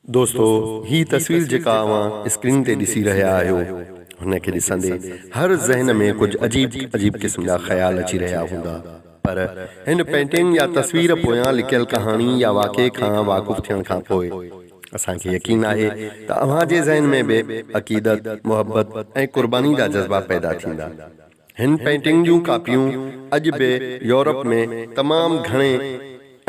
दोस्तों ही तस्वीर जेका अवां स्क्रीन ते ॾिसी रहिया आहियो हुनखे ॾिसंदे हर ज़हन में कुछ अजीब अजीब क़िस्म जा ख़्याल अची रहिया हूंदा, पर हिन पेंटिंग या तस्वीर पोयां लिखियल कहानी या वाक़े खां वाक़ुफ़ थियण खां पोइ असांखे यकीन आहे त अव्हां जे ज़हन में बि अक़ीदत, मोहब्बत ऐं क़ुर्बानी जा जज़्बा पैदा थींदा। हिन पेंटिंग जूं कापियूं अॼु बि यूरोप में तमामु घणे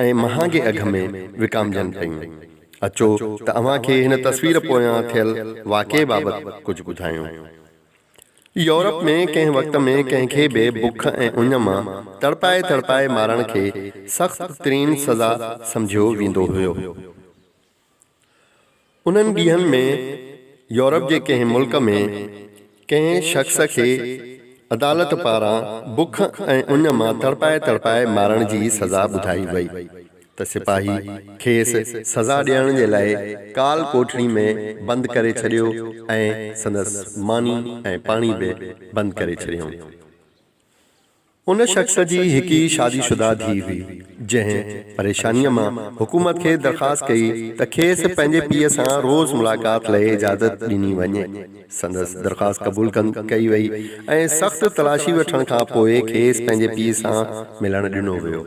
ऐं महांगे अघ में विकामजनि पियूं। अचो त अव्हांखे हिन तस्वीर पोयां थियल वाक़े बाबति कुझु ॿुधायूं। यूरोप में कंहिं वक़्त में कंहिंखे बि बुख ऐं उञ मां तड़पाए तड़पाए मारण खे सख़्त तरीन सज़ा सम्झियो वेंदो हुयो। उन्हनि ॾींहनि में यूरोप जे कंहिं मुल्क में कंहिं शख़्स खे अदालत पारां बुख ऐं उञ मां तड़पाए तड़पाए मारण जी सज़ा ॿुधाई वई त सिपाही खेसि सज़ा ॾियण जे लाइ काल कोठड़ी में बंदि करे छॾियो ऐं संदसि मानी ऐं पाणी बि बंदि करे छॾियऊं। उन शख़्स जी हिकु शादीशुदा धीउ हुई जंहिं परेशानीअ मां हुकूमत खे दरख़्वास्त कई त खेसि पंहिंजे पीउ सां रोज़ मुलाक़ात लाइ इजाज़त ॾिनी वञे। संदसि दरख़्वास्त क़बूल कई वई ऐं सख़्त तलाशी वठण खां पोइ खेसि पंहिंजे पीउ सां मिलण ॾिनो वियो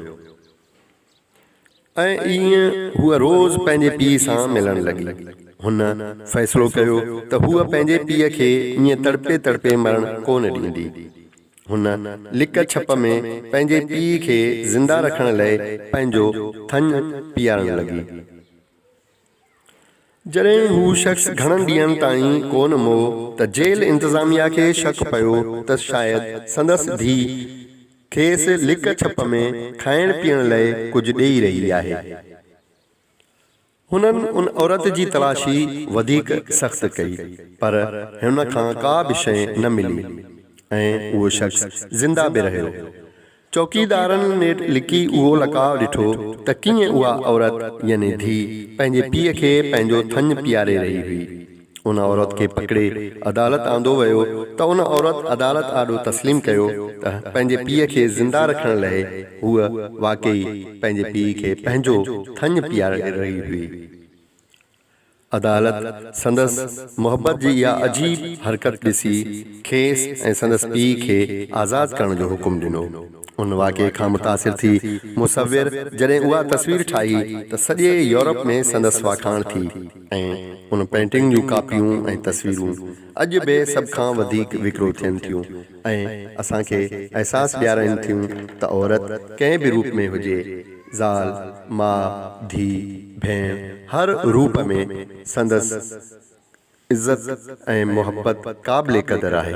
ऐं ईअं हूअ रोज़ पंहिंजे पीउ सां मिलण लॻी। हुन फ़ैसिलो कयो त हूअ पंहिंजे पीउ खे ईअं तड़पे तड़पे मरण कोन ॾींदी। हुन लिक छप में पंहिंजे पीउ खे ज़िंदा रखण लाइ पंहिंजो थञ पीआरण लॻी। जॾहिं हू शख़्स घणनि ॾींहंनि ताईं कोन मोह त जेल इंतज़ामिया खे शक पियो त शायदि संदसि धीउ खेसि लिक छप में खाइण पीअण लाइ कुझु ॾेई रही आहे। हुननि उन औरत जी तलाशी वधीक सख़्त कई, पर हुन खां का बि शइ न मिली ऐं उहो शख़्स ज़िंदा बि रहियो। चौकीदारनि ने लिकी उहो लकाउ ॾिठो त कीअं उहा औरत यानी धीउ पंहिंजे पीउ खे पंहिंजो थञ पीआरे रही हुई। उन औरत खे पकड़े अदालत आंदो वियो त उन औरत अदालत आॾो तस्लीम कयो त पंहिंजे पीउ खे ज़िंदा रखण लाइ हूअ वाक़ई पंहिंजे पीउ खे पंहिंजो थञ पीआरे रही हुई। अदालत संदसि मोहब्बत जी इहा अजीब हरकत ॾिसी खेसि ऐं संदसि पीउ खे आज़ादु करण जो हुकुम ॾिनो। उन वाक़े खां मुतासिर थी मुसविर जॾहिं उहा तस्वीर ठाही त सॼे यूरोप में संदसि वाखाण थी ऐं उन पेंटिंग जूं कापियूं ऐं तस्वीरूं अॼु बि सभ खां वधीक विकिरो थियनि थियूं ऐं असांखे अहसासु ॾियाराइनि थियूं त औरत कंहिं बि रूप में हुजे, ज़ाल, माउ, धीउ, भेण, हर रूप में संदसि इज़त ऐं मोहब्बत क़ाबिले क़दर आहे।